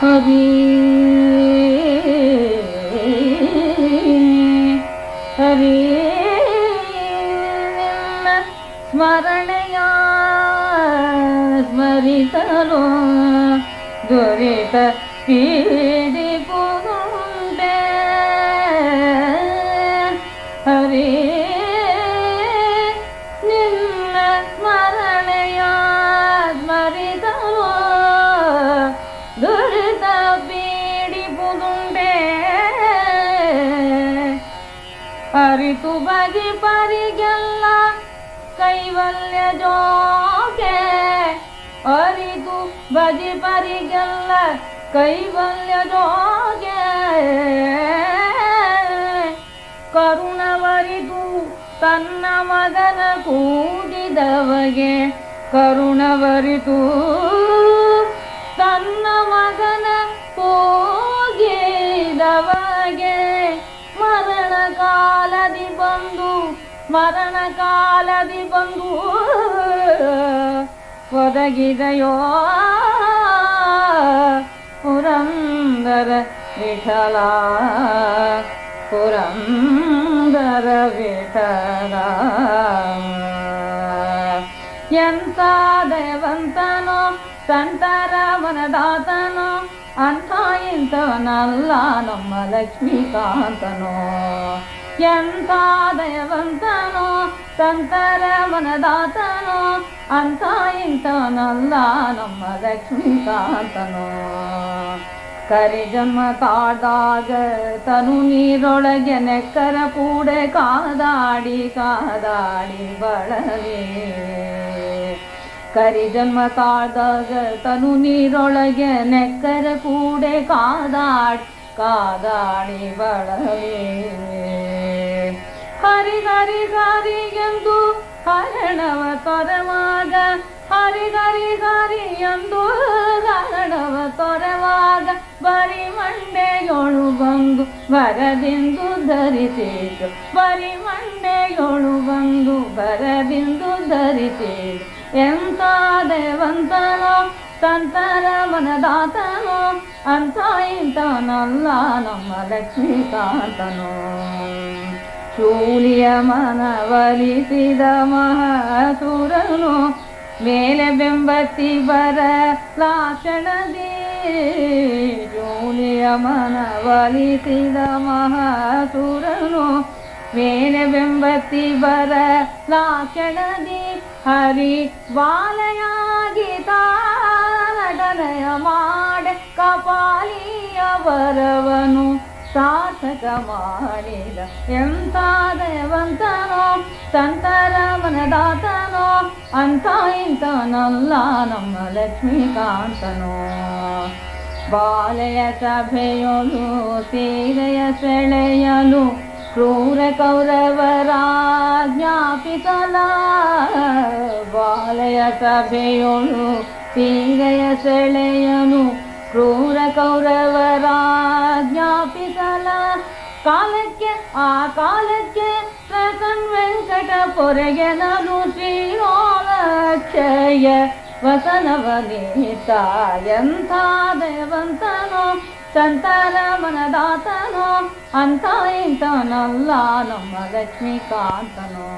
ಹರಿ ಹರಿ ಸ್ಮರಣೆಯ ಸ್ಮರಿಸಲು ದುರಿತ ಪೀಡಿ ಪುರುಂಡೆ ಹರಿ ನಿನ್ನ ಸ್ಮರಣೆಯ ಸ್ಮರಿಸಲು ದುರಿತ ಪೀಡಿ ಪುರುಂಡೆ ಅರಿತು ಬಗೆ ಪರಿಗೆಲ್ಲ ಕೈವಲ್ಯ ಜೋಗೆ ಅರಿತು ಬಗೆ ಪರಿಗೆಲ್ಲ ಕೈವಲ್ಯ ಜೋಗೆ ಕರುಣವರಿತು ತನ್ನ ಮಗನ ಕೂಗಿದವಗೆ ಕರುಣವರಿತು ತನ್ನ ಮಗನ ಕೂಗಿದವಗೆ ಮರಣ ಕಾಲದಿ ಬಂದು ಒದಗಿದೆಯೋ ಪುರಂದರ ವಿಠಲ ಪುರಂದರ ವಿಠಲ ಎಂಥ ದಯವಂತನೋ ಸಂತರ ಮನದಾತನೋ ಅಂಥ ಇಂಥವನಲ್ಲ ನಮ್ಮ ಲಕ್ಷ್ಮೀಕಾಂತನೋ ಎಂಥ ದಯವಂತನೋ ಸಂತರ ಮನದಾತನೋ ಅಂಥ ಇಂಥವನಲ್ಲ ನಮ್ಮ ಲಕ್ಷ್ಮೀಕಾಂತನೋ ಕರಿ ಜನ್ಮ ತಾಡ್ದಾಗ ತನು ನೀರೊಳಗೆ ನೆಕ್ಕರ ಕೂಡೆ ಕಾದಾಡಿ ಬಳಲಿ ಕರಿ ಜನ್ಮ ತಾಡ್ದಾಗ ತನು ನೀರೊಳಗೆ ನೆಕ್ಕರ ಕೂಡೆ ಕಾದಾಡಿ ಬಳಲಿ ಹರಿ ಹರಿ ಹರಿ ಎಂದು ಹರಣವ ತೊರೆವಾಗ ಹರಿ ಹರಿ ಹರಿ ಎಂದು ಹರಣವ ತೊರೆವಾಗ ಬರಿ ಮಂಡೆಯೊಳು ಬಂದು ಬರದಿಂದು ಧರಿಸಿತು ಬರಿ ಮಂಡೆಯೊಳು ಬಂದು ಬರದಿಂದು ಧರಿಸಿತು ಎಂಥ ದೇವಂತನೋ ಸಂತರ ಮನದಾತನೋ ಅಂಥ ಇಂಥವನಲ್ಲ ನಮ್ಮ ಲಕ್ಷ್ಮೀಕಾಂತನೋ ಶೂಲಿಯ ಮನವಲಿಸಿದ ಮಹಾಸುರನು ಮೇಲೆ ಬೆಂಬತ್ತಿ ಬರಲಾಕ್ಷಣದಿ ಶೂಲಿಯ ಮನವಲಿಸಿದ ಮಹಾಸುರನು ಮೇಲೆ ಬೆಂಬತ್ತಿ ಬರಲಾಕ್ಷಣದಿ ಹರಿ ಬಾಲೆಯಾಗಿ ನಟನೆಯ ಮಾಡೆ ಕಪಾಲಿಯ ವರವನು ಸಾರ್ಥಕ ಮಾಡಿದ ಎಂಥ ದಯವಂತನೋ ಸಂತರ ಮನದಾತನೋ ಅಂಥ ಇಂಥವನಲ್ಲ ನಮ್ಮ ಲಕ್ಷ್ಮೀಕಾಂತನೋ ಬಾಲೆಯ ಸಭೆಯೊಳು ಸೀರೆಯ ಸೆಳೆಯಲು ಕ್ರೂರ ಕೌರವರ ಜ್ಞಾಪಿಸಲ ಬಾಲೆಯ ಸಭೆಯೊಳು ಸೀರೆಯ ಸೆಳೆಯಲು ಕ್ರೂರ ಕೌರವರ ಜ್ಞಾಪಿಸಲ ಕಾಲಕ್ಕೆ ಆ ಕಾಲಕ್ಕೆ ಪ್ರಸನ್ ವೆಂಕಟ ಪೊರೆಗೆನಲು ಶ್ರೀರೋಲಕ್ಷಯ ವಸನವನೀತ ಎಂಥ ದೇವಂತನೋ ಸಂತರ ಮನದಾತನೋ ಅಂಥ ಇಂಥವನಲ್ಲ ನಮ್ಮ ಲಕ್ಷ್ಮೀಕಾಂತನೋ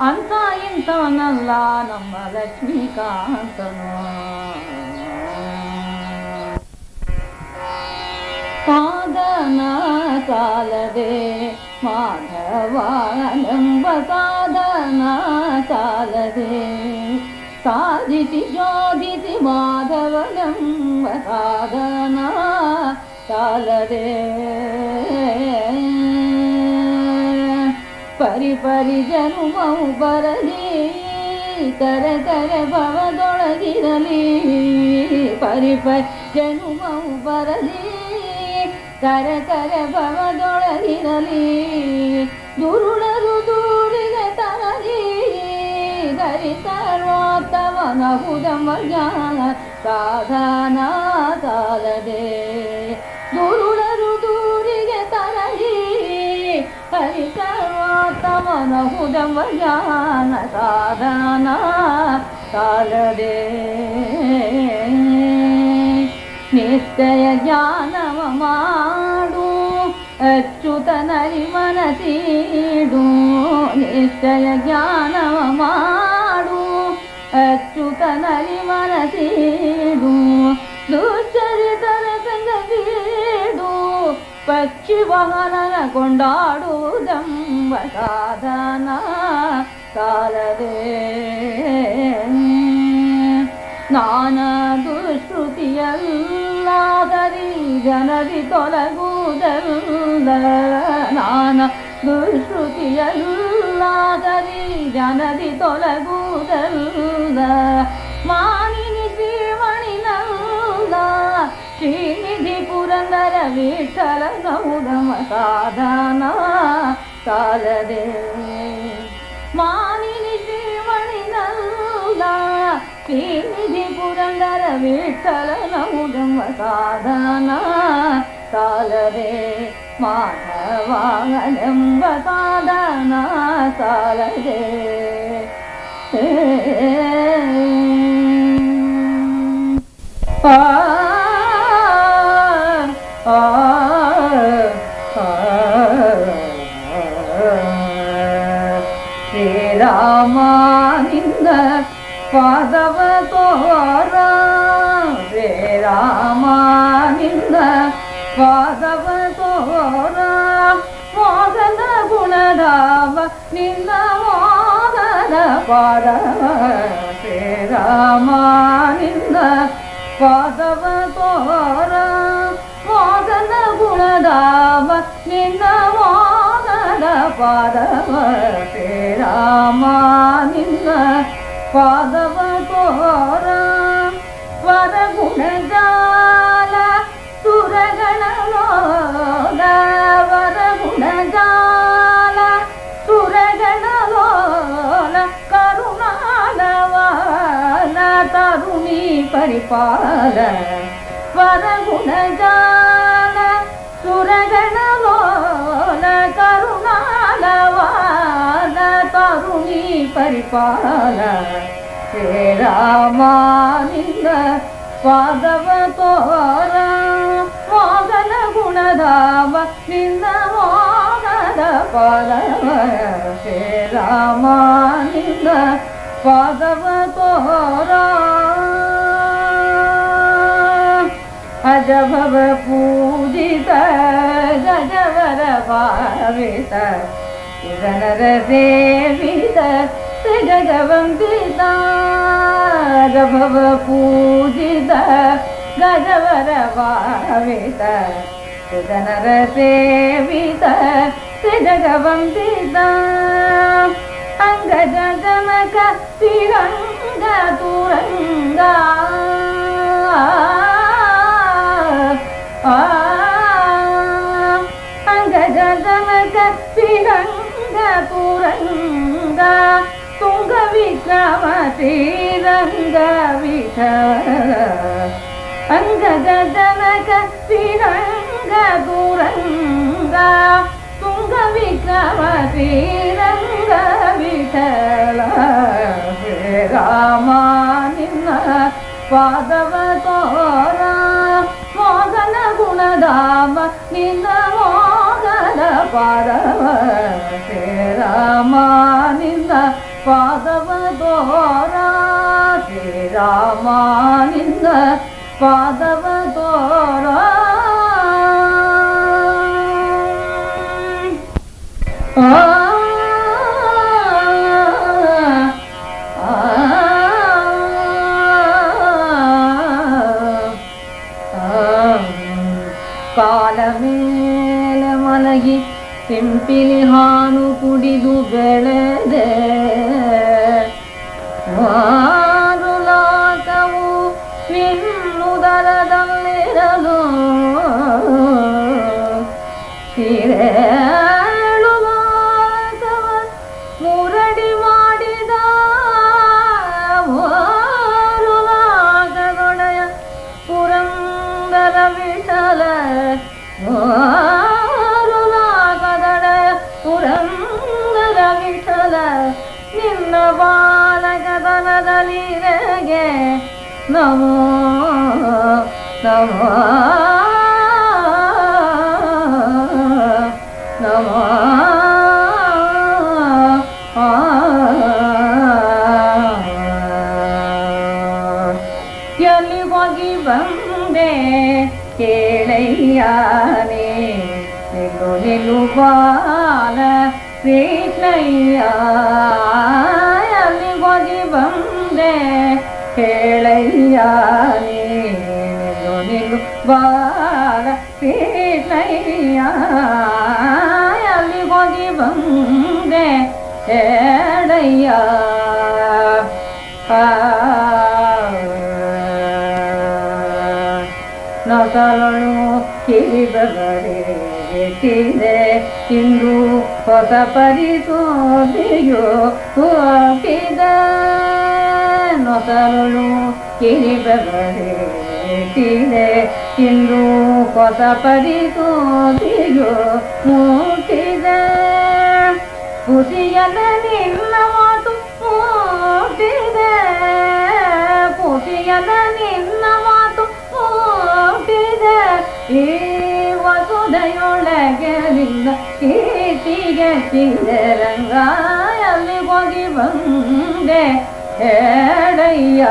ಅಂಥ ಇಂಥವನಲ್ಲ ನಮ್ಮ ಲಕ್ಷ್ಮೀಕಾಂತನೋ ಸಾಧನ ಸಾಲದೆ ಮಾಧವನೆಂಬ ಸಾಧನ ಸಾಲದೆ ಸಾಧಿಸಿ ಜೋಧಿಸಿ ಮಾಧವನೆಂಬ ಸಾಧನ ಸಾಲದೆ ಪರಿಪರಿ ಜನುಮವು ಬರಲಿ ಕರೆ ಕರೆ ಭವದೊಳಗಿರಲಿ ಪರಿಪರಿ ಜನುಮವು ಬರಲಿ ಕರೆ ಕರೆ ಭವದೊಳಗಿರಲಿ ದುರುಳರು ದೂರಿಗೆ ತರಲಿ ಧರಿ ಸರ್ವೋತ್ತಮನಹುದೆಂಬ ಜ್ಞಾನ ಸಾಧನ ಸಾಲದೆ ದುರುಳರು ದೂರಿಗೆ ತರಲಿ ಹರಿ ಸರ್ವೋತ್ತಮನಹುದೆಂಬ ಜ್ಞಾನ ಸಾಧನ ಸಾಲದೆ ನಿಶ್ಚಯ ಜ್ಞಾನವ ಮಾಡು ಅಚ್ಯುತನಲ್ಲಿ ಮನಸೀಡು. ನಿಶ್ಚಯ ಜ್ಞಾನವ ಮಾಡು ಅಚ್ಯುತನಲ್ಲಿ ಮನಸೀಡು. ದುಶ್ಚರಿತರ ಸಂಗ ಬೀಡು ಪಕ್ಷಿ ವಾಹನ ಕೊಂಡಾಡುವುದೆಂಬ ಸಾಧನ ಸಾಲದೆ. ನಾನಾ ದುಷ್ಕೃತಿಯಲ್ಲಾದರಿ ಜನರಿ ತೊಲಗುವುದಲ್ಲ. ನಾನಾ ದುಷ್ಕೃತಿಯಲ್ಲಾದರಿ ಜನರಿ ತೊಲಗುವುದಲ್ಲ. ಮಾನಿನಿ ಶ್ರೀಮಣಿನಲ್ಲ ಶ್ರೀನಿಧಿ ಪುರಂದರ ವಿಠಲ ಗೌಡಮ ಸಾಧನ ಸಾಲದೆ. ಮಾನಿನಿ ಶ್ರೀಮಣಿನಲ್ಲ ಶ್ರೀನಿಧಿ ಪುರಂದರ ವಿಠಲ ಗೌಡಮ ಸಾಧನ ಸಾಲದೆ. ಮಾನವಾಗಲೆಂಬ ಸಾಧನ ಸಾಲದೆ. ಶ್ರೀರಾಮನಿಂದ ಪಾದವ ತೋರ. ಶ್ರೀರಾಮನಿಂದ ಪಾದವ ತೋರ. ಮೋಗದ ಗುಣಧಾಮ ನಿನ್ನ ಮೋಗದ ಪಾದವ. ಶ್ರೀರಾಮನಿಂದ ಪಾದವ ತೋರ. ಮೋಗದ ಗುಣಧಾಮ ನಿನ್ನ ಮೋಗದ ಪಾದವ. ಶ್ರೀರಾಮನಿಂದ ಪಾದವ ತೋರ. ವರಗುಣಜಾಲ ಸುರಗಣಲೋಲ. ವರಗುಣಜಾಲ ಸುರಗಣಲೋಲ. ಕರುಣಾಲವಾಲ ತರುಣಿ ಪರಿಪಾಲ. ವರಗುಣಜಾಲ ಸುರಗಣಲೋಲ. ಕರುಣಾಲವಾಲ ತರುಣಿ ಪರಿಪಾಲ. ಶ್ರೀರಾಮನಿಂದ ಪಾದವ ತೋರ. ಮೋಗನ ಗುಣಧಾಮ ನಿನ್ನ ಮೋಗದ ಪಾದವ. ಶ್ರೀರಾಮನಿಂದ ಪಾದವ ತೋರ. ಅಜಭವ ಪೂಜಿತ ಗಜವರ ಭಾವಿತ ಜನರ ಸೇವಿತ ಜಗವಂತಿತ. ಅಜಭವ ಪೂಜಿತ ಗಜವರ ಭಾವಿತ ಜನರ ಸೇವಿತ ಜಗವಂತಿತ. ಅಂಗಜ ಜನಕ ಶ್ರೀರಂಗ ತುರಂಗ. ಅಂಗಜ ಜನಕ ಶ್ರೀರಂಗ ತುರಂಗ. ತುಂಗ ವಿಕ್ರಮ ಶ್ರೀರಂಗ ವಿಠಲ. ಅಂಗಜ ಜನಕ ಶ್ರೀರಂಗ ತುರಂಗ. ತುಂಗ ವಿಕ್ರಮ ಶ್ರೀರಂಗ ವಿಠಲ. ಶ್ರೀರಾಮ ನಿನ್ನ ಪಾದವ ತೋರ. ಮೋಗನ ಗುಣಧಾಮ ನಿನ್ನ ಮೋಗದ ಪಾದವ. ಶ್ರೀರಾಮ ನಿನ್ನ ಪಾದವ ತೋರ. ಶ್ರೀರಾಮ ನಿನ್ನ ಪಾದವ ತೋರ. ಕಾಲ ಮೇಲೆ ಮಲಗಿ ಸಿಂಪಿಲಿ ಹಾಲು ಕುಡಿದು ಬೆಳೆದೆ. ಮಾರುಲಾಟವು ನಿನ್ನುದರದಲ್ಲಿರಲು. ಹಿರೇಳುಲಾಟವ ಮುರಡಿ ಮಾಡಿದ. ಮಾರುಲಾಟದೊಡೆಯ ಪುರಂದರ ವಿಠಲ. ಮಾರುಲಾಟದೊಡೆಯ ಪುರಂದರ ವಿಠಲ. ನಿನ್ನ ಬಾಲಕದನದಲ್ಲಿರೆಗೆ ನಮೋ ನಮೋ ನಮೋ ಎಲ್ಲಿ ಹೋಗಿ ಬಂದೆ ಕೇಳಯ್ಯಾನೆ ನಿಲ್ಲು ನಿಲ್ಲು ಬಾಲ ಕೃಷ್ಣಯ್ಯ ಎಲ್ಲಿ ಹೋಗಿ ಬಂದೆ ಕೇಳಯ್ಯಾನೆ ನಿಲ್ಲು ನಿಲ್ಲು ಬಾಲ ಕೃಷ್ಣಯ್ಯ ಎಲ್ಲಿ ಹೋಗಿ ಬಂದೆ ಹೇಳಯ್ಯ ನೊಸಲಳು ಕಿರಿಬಗರೆ ಇಂದು ಹೊಸ ಪರಿಸೋದೆಯೋ ಹೋಗಿದ ನೊಸಲಳು ಕಿರಿಬಗರೆ ಇಂದು ಹೊಸ ಪರಿಸೋದೆಯೋ ಮುಟ್ಟಿದ ಖುಷಿಯದ ನಿನ್ನ ಮಾತು ಮುಟ್ಟಿದೆ ಖುಷಿಯದ ನಿನ್ನ ಮಾತು ಮುಟ್ಟಿದೆ ಈ ವಸುದೆಯೊಳಗೆ ನಿನ್ನ ಕೀರ್ತಿಗೆ ಚಿರರಂಗ ಅಲ್ಲಿ ಹೋಗಿ ಬಂದೆ ಹೇಳಯ್ಯ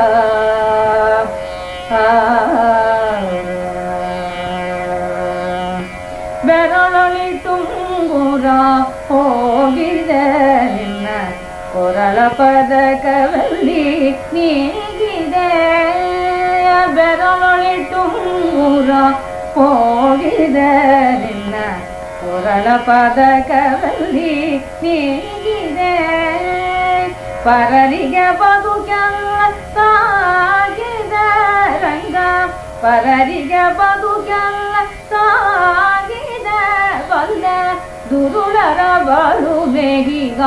ಬೆರಳಲಿ ತುಂಗುರ ಹೋಗಿದೆ ನಿನ್ನ ಕೊರಳ ಪದಕದಲ್ಲಿ ನೀಗಿದೆ ಬೆರಳಲಿ ತುಂಗುರ ಹೋಗಿದೆ ನಿನ್ನ ಕೊರಳ ಪದಕದಲ್ಲಿ ನೀಗಿದೆ ಪರರಿಗೆ ಬದುಕೆಲ್ಲ ಸಾಗಿದೆ ರಂಗ ಪರರಿಗೆ ಬದುಕೆಲ್ಲ ಸಾಗಿದೆ ಬಲ್ಲೆ ದುರುಳರ ಬಳುವೆಗಿಗಾಗಿದೆ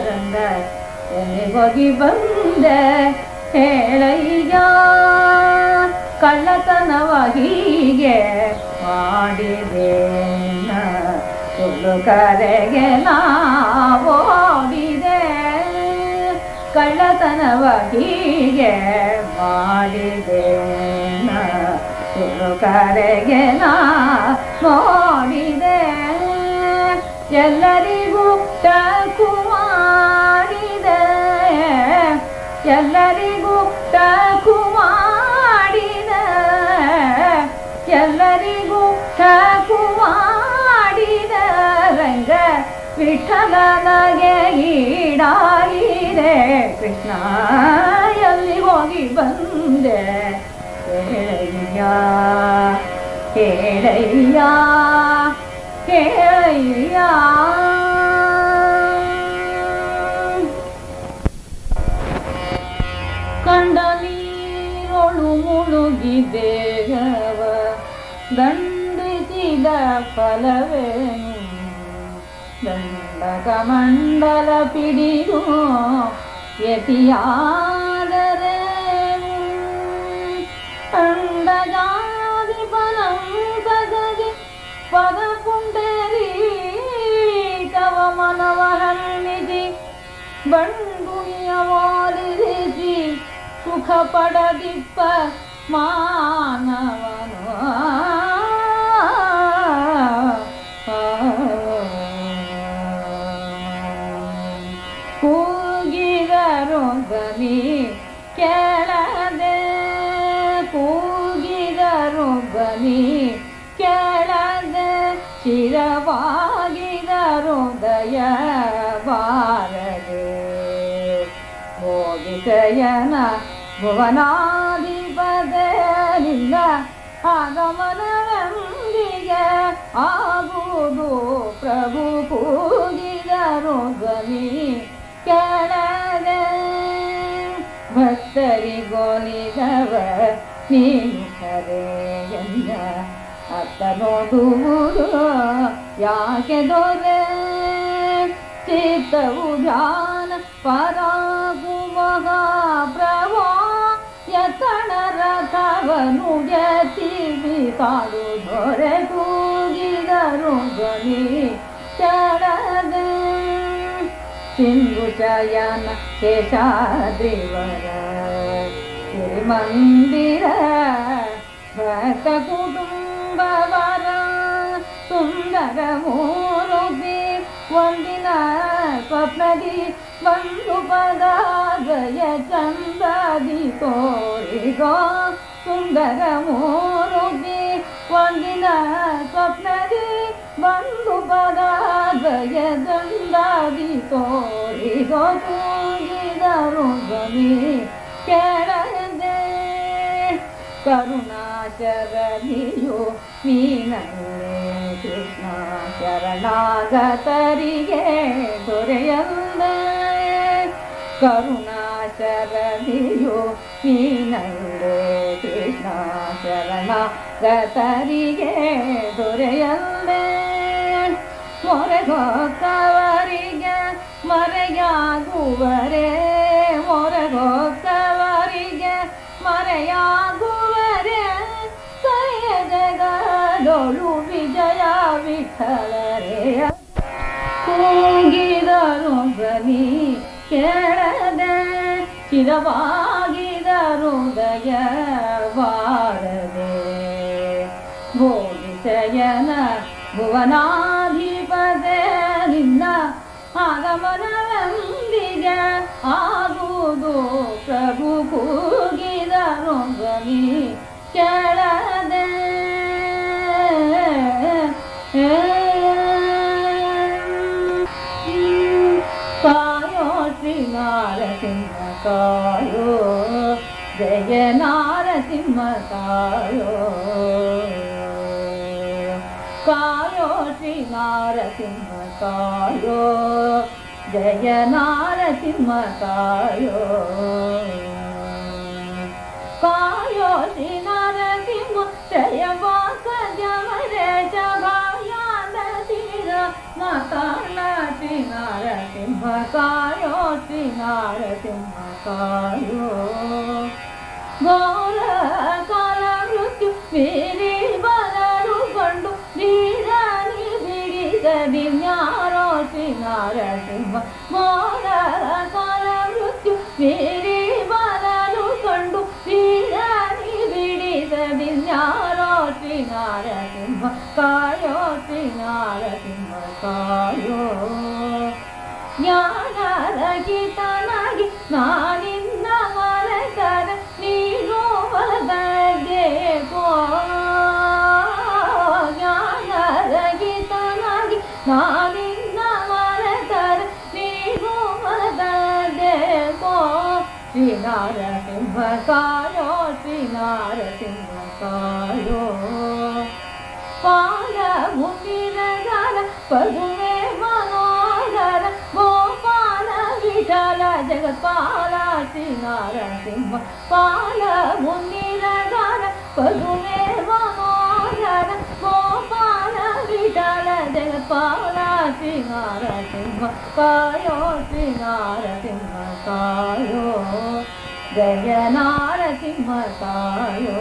ರಂಗ ಎಲ್ಲಿಗೋಗಿ ಬಂದೆ ಹೇಳಯ್ಯ ಕಳ್ಳತನವ ಹೀಗೆ ಮಾಡಿದೆ ಸುಳ್ಳು ಕರೆಗೆ ನಾವೋಡಿದೆ ಕಳ್ಳತನವ ಹೀಗೆ ಮಾಡಿದೆ ಸುಳ್ಳು ಕರೆಗೆ ನಾ ನೋಡಿದೆ ಎಲ್ಲರಿಗೂ ಟಕು ಮಾಡಿದೆ ಎಲ್ಲರಿಗೂ ಟಕು ಮಾಡಿದೆ ಎಲ್ಲರಿಗೂ ಟಕು ಮಾಡಿದ ರಂಗ ವಿಠಲನಗೆ ಈಡಾಗಿದೆ ಕೃಷ್ಣ ಎಲ್ಲಿ ಹೋಗಿ ಬಂದೆ ಹೇಳಯ್ಯ ಹೇಳಯ್ಯ ಹೇಳಯ್ಯ ಕಂಡ ನೀರೊಳು ಮುಳುಗಿದೇಗವ ದಂಡಿಸಿದ ಫಲವೇನು ದಂಡಕ ಮಂಡಲ ಪಿಡಿದು ಯತಿಯಾದರೆ ಅಂಡಜಾದಿ ಫಲಂಸಗೆ ಪದ ಪುಂಡರೀಕವ ಮನವ ಹನ್ನಿಸಿ ಬಂಡುಯವಾಲಿರಿಸಿ ಸುಖ ಪಡದಿಪ್ಪ ಮಾನವನು ಕೂಗಿದರೊಬ್ಬನಿ ಕೇಳದೆ ಕೂಗಿದರೊಬ್ಬನಿ ಕೇಳದೆ ಚಿರವಾಗಿದರೊದಯ ಬಾರದೆ ಹೋಗಿದಯನ ಭುವನಾಧಿಪದನಿಂದ ಆಗಮನವೆಂದಿಗೆ ಆಗುವುದು ಪ್ರಭು ಕೂಗಿದರು ಧ್ವನಿ ಕೇಳದೆ ಭಕ್ತರಿಗೊಲಿದವ ನೀನು ಕರೆಯನ್ನ ಅತ್ತ ನೋಡುವುದು ಯಾಕೆ ದೊರೆ ಚಿತ್ತವು ಧ್ಯಾನ ಪರಾಗುವ ಪ್ರಭೋ ಯತನ ರಥವನು ಯತಿವಿ ಕಾಡು ದೊರೆ ಕೂಗಿದರು ಧ್ವನಿ ಕೇಳದೆ ಸಿಂಧು ಚಯನ ಶೇಷಾದ್ರಿವರ ಸಿರಿಮಂದಿರ ಭಕ್ತ ಕುಟುಂಬವರ ಸುಂದರ ಮೂರುತಿ ಒಂದಿನ ಸ್ವಪ್ನದಿ ಬಂದು ಪದಾದ್ವಯ ಚಂದದಿ ತೋರಿಗೋ ಸುಂದರ ಮೂರುತಿ ಒಂದಿನ ಸ್ವಪ್ನದಿ ಬಂದು ಪದಾದ್ವಯ ಚಂದದಿ ತೋರಿಗೋ ಕೂಗಿದರು ಧ್ವನಿ ಕೇಳದೆ ಕರುಣಾಚರಣಿಯು ನೀನಲ್ಲೇ ಕೃಷ್ಣ ಶರಣಾಗತರಿಗೆ ದೊರೆಯಂದೆ ಕರುಣಾಚರಣಿಯು ನೀನಲ್ಲೇ ಕೃಷ್ಣ ಶರಣಾಗತರಿಗೆ ದೊರೆಯಂದೆ ಮೊರೆಗೊಕ್ಕವರಿಗೆ ಮರೆಯಾಗುವರೆ ಮೊರೆಗೊಕ್ಕವರಿಗೆ ಮರೆಯಾಗುವರೆ ಕರೆಯ ಜಗದೊಳು ವಿಜಯ ವಿಠಲರೆಯ ಕೂಗಿದರು ಧ್ವನಿ ಕೇಳದೆ ಚಿರವಾಗಿದರು ದಯವಾರದೆ ಭೋಗಿಸಯನ ಭುವನಾಧಿಪತೆ ನಿನ್ನ ಆಗಮನವೆಂದಿಗೆ ಆಗುವುದು ಪ್ರಭು ಕೂಗಿದರು ಧ್ವನಿ ಕೇಳದೆ ಕಾಯೋ ಶ್ರೀ ನಾರಸಿಂಹ ಕಾಯೋ ಜಯ ನಾರಸಿಂಹ ಕಾಯೋ ಕಾಯೋ ಶ್ರೀ ನಾರಸಿಂಹ ಕಾಯೋ ಜಯ ನಾರಸಿಂಹ ಕಾಯೋ ಕಾಯೋ ಶ್ರೀ ನರಸಿಂಹ ಜಯ ವಾಸ ಜಮರೇಶ ಗಾಯಾದ ತೀರ ಮಾತಾಡ ಶ್ರೀ ನರಸಿಂಹ ಕಾಯೋ ಶ್ರೀ ನರಸಿಂಹ ಕಾಯೋ ಘೋರ ಕಾಲ ಮೃತ್ಯು ಬೇರೆ ಬರಲು ಕಂಡು ಧೀರನಿ ಬಿಡಿಸದಿನ್ಯಾರೋ ಶ್ರೀ ನರಸಿಂಹ ಘೋರ ಕಾಲ ಮೃತ್ಯು ಬೇರೆ ಬರಲು ಕಂಡು ಧೀರನಿ ಬಿಡಿಸದಿನ್ಯಾರೋ ಶ್ರೀ ನರಸಿಂಹ ಕಾಯೋ ಶ್ರೀ ನರಸಿಂಹ ಕಾಯೋ ಜ್ಞಾನರಹಿತನಾಗಿ ನಾನಿನ್ನ ಮರೆತರ ನೀನು ಒಳಗೆ ಜ್ಞಾನರಹಿತನಾಗಿ ನಾನಿನ್ನ ಮರೆತರ ನೀನು ಒಳಗೆ ಶ್ರೀ ನರಸಿಂಹ ಕಾಯೋ ಶ್ರೀ ನರಸಿಂಹ ಕಾಯೋ ಪಾಲ ಮುಂದಿನ ಗಾನ ಪದುವೆ ಮನೋಹರ ಗೋಪಾಲ ವಿಠಲ ಜಗತ್ಪಾಲ ಶ್ರೀ ನರಸಿಂಹ ಪಾಲ ಮುಂದಿನ ಗಾನ ಪದುವೆ ಮನೋಹರ ಗೋಪಾಲ ವಿಠಲ ಜಗತ್ಪಾಲ ಶ್ರೀ ನರಸಿಂಹ ಕಾಯೋ ಶ್ರೀ ನರಸಿಂಹ ಕಾಯೋ ಜಯ ನರಸಿಂಹ ಕಾಯೋ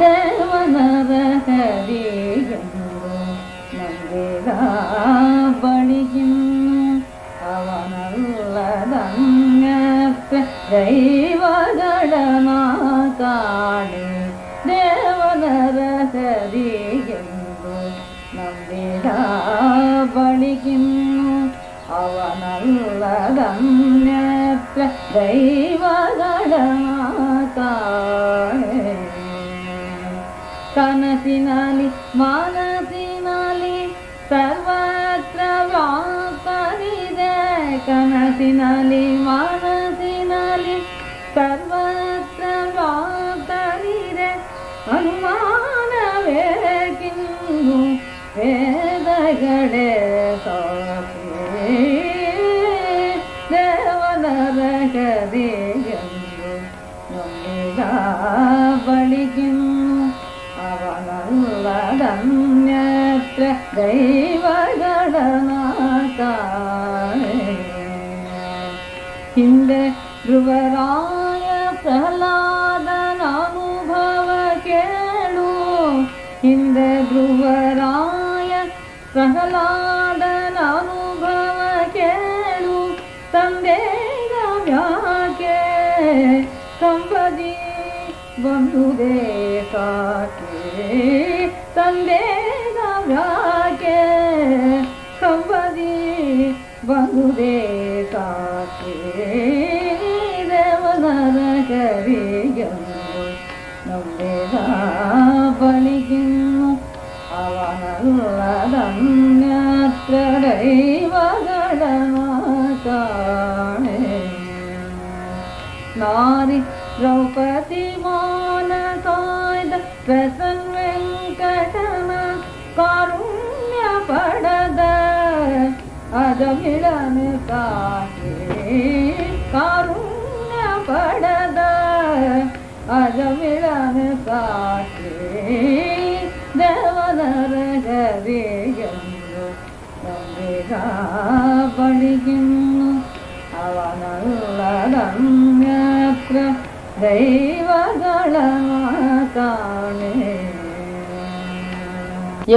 ದೇವನರ ಹರಿಯನು ನಂಬಿದ ಬಳಿಗಿನ್ನು ಅವನಲ್ಲದನ್ಯತ್ರ ದೈವಗಳ ಮಾತಾಡಿ ದೇವನರ ಹರಿಯನು ನಂಬಿದ ಬಳಿಗಿನ್ನು ಅವನಲ್ಲದನ್ಯತ್ರ ದೈವಗಳ ಮಾತಾಡಿ ಕನಸಿನಲ್ಲಿ ಮನಸ್ಸಿನಲ್ಲಿ ಸರ್ವತ್ರ ವ್ಯಾಪ್ತವಿದೆ ಕನಸಿನಲ್ಲಿ ಮನಸ್ಸಿನಲ್ಲಿ ಸರ್ವತ್ರ ವ್ಯಾಪ್ತವಿದೆ ಅನುಮಾನವೇಕಿನ್ನು ವೇದಗಳೇ ಸಾಕ್ಷಿ ದೇವನರ ಕರೆಯೆಂದು ನಂಬಿದ ಬಳಿಗಿನ್ನು ಅವನಲ್ಲದನ್ಯತ್ರ ದೈವಗಳ ಮಾತಾಡೆ ಹಿಂದೆ ಧ್ರುವರಾಯ ಪ್ರಹ್ಲಾದನ ಅನುಭವ ಕೇಳು ಹಿಂದೆ ಧ್ರುವರಾಯ ಪ್ರಹ್ಲಾದನ ಅನುಭವ ಕೇಳು ಕಾವ್ಯಾಕೆ ಕಂಬದಿ ಬಂದುದೇ ಸಾಕೆ ತಂದೆ ಕಾವ್ಯಾಕೆ ಕಂಬದಿ ಬಂದುದೇ ಸಾಕೆ ದೇವನರ ಕರಿಯನ್ನು ನಂಬೆದ ಬಳಿಗಿನ್ನು ಅವನಲ್ಲದನ್ಯತ್ರ ದೈವಗಳನ ಕಾಣೆ ನಾರಿ ದ್ರೌಪದಿ ಮಾನ ಕಾಯ್ದ ಪ್ರಸನ್ ವೆಂಕಟನ ಕಾರುಣ್ಯ ಪಡದ ಅಜಮಿಳನ ಕಾಕೆ ಕಾರುಣ್ಯ ಪಡದ ಅಜಮಿಳನ ಕಾಕೆ ದೇವನರ ಗರಿಯನ್ನು ನಂಬಿದ ಬಳಿಗಿನ್ನು ಅವನಲ್ಲದನ್ಯತ್ರ ದೈವಗಳ ಕಾಣೆ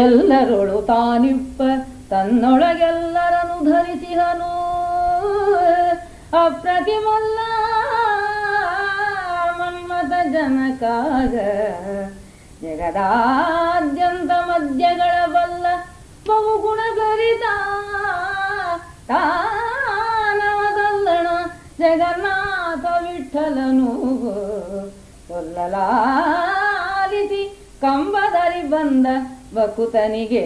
ಎಲ್ಲರೊಳು ತಾನಿಪ್ಪ ತನ್ನೊಳಗೆಲ್ಲರನ್ನು ಧರಿಸಿಹನು ಅಪ್ರತಿಮಲ್ಲ ಮನ್ಮಥ ಜನಕಾಗ ಜಗದಾದ್ಯಂತ ಮಧ್ಯಗಳ ಬಲ್ಲ ಬಹುಗುಣಗರಿತ ತಾನವದಲ್ಲಣ ಜಗನ್ನಾಥ ವಿಠಲನು ಕೊಲ್ಲಲಾಲಿಸಿ ಕಂಬದರಿ ಬಂದ ಬಕುತನಿಗೆ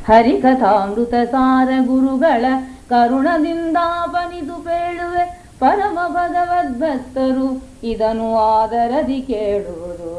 ಹರಿಕಥಾಮೃತ ಸಾರ ಗುರುಗಳ ಕರುಣದಿಂದಾಪನಿತು ಪೇಳುವೆ ಪರಮ ಭಗವದ್ಭಕ್ತರು ಇದನ್ನು ಆದರದಿ ಕೇಳುವುದು